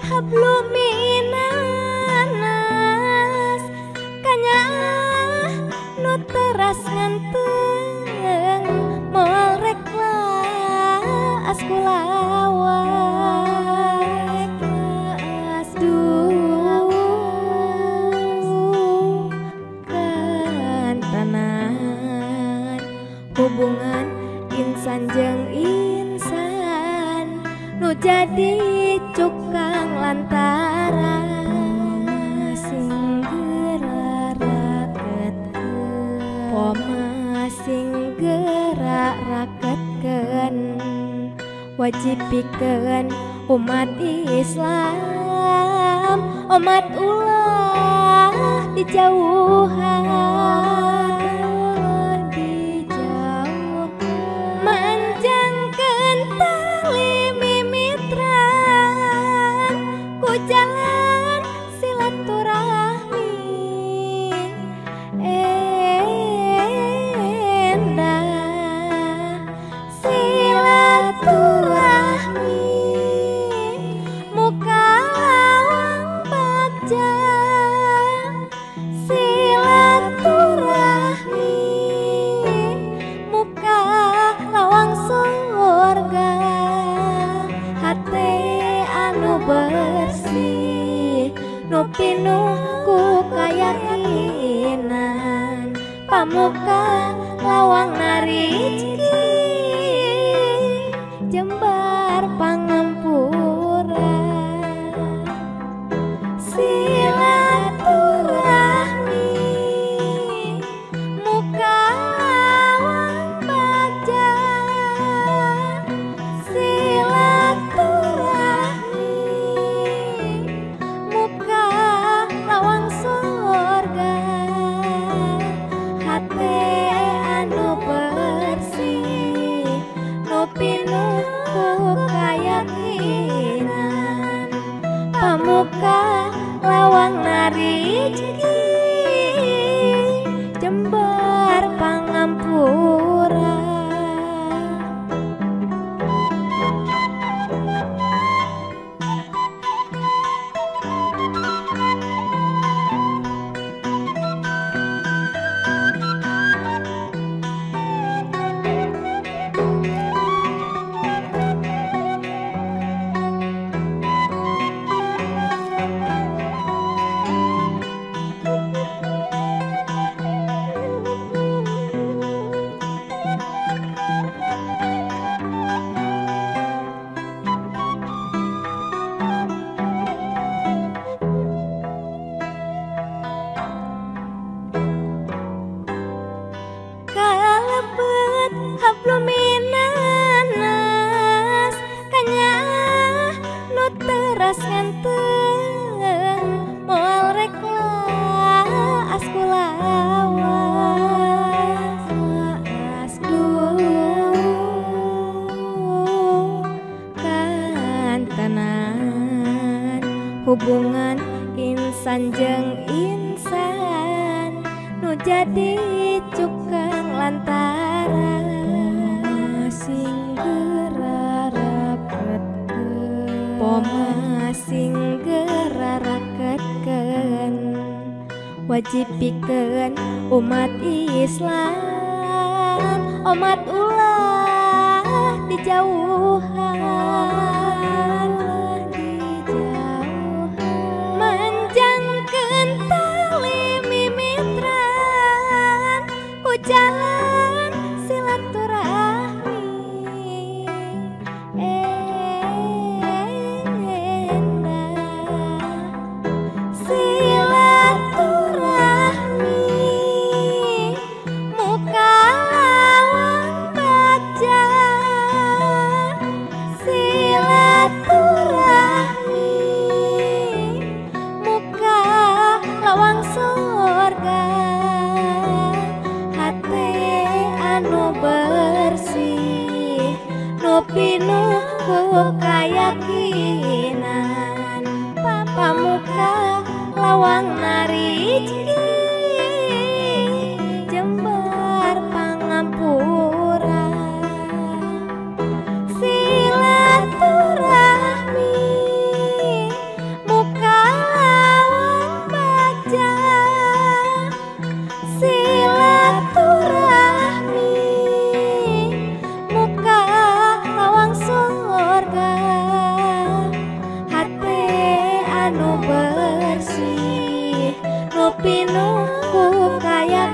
Habluminanas kanya nu teras nganteng moal rek laas kulawak laas kantanan hubungan insan jeung insan nu jadi cukang lantaran sing gerak-raketkeun poma sing gerak-raketkeun wajib pikeun umat Islam umat ulah dijauhan manjangkeun tali mimitran ku jalan silaturahmi endah silaturahmi muka lawang bagja silaturahmi muka lawang surga hate anu bersih nu pinuh ku kayakinan pamuka lawang narizki jembar pangampura silaturahmi muka lawang bagja silaturahmi muka lawang surga hate anu bersih nu pinuh ku kayakinan pamuka lawang narizki jembar pangampura. Kalebet habluminanas kanya nu teras nganteng moal rek laas kulawas laas kantanan hubungan insan jeung insan nu jadi cukang lantaran sing gerak-raketkeun poma sing gerak-raketkeun wajib pikeun umat Islam umat ulah dijauhan manjangkeun tali mimitran ku jalan silaturahmi endah silaturahmi muka lawang pinuh ku kayakinan pamuka lawang narijki jembar pangampura silaturahmi muka lawang baja silaturahmi muka lawang surga hati anu bersih nu pinuh ku kayakinan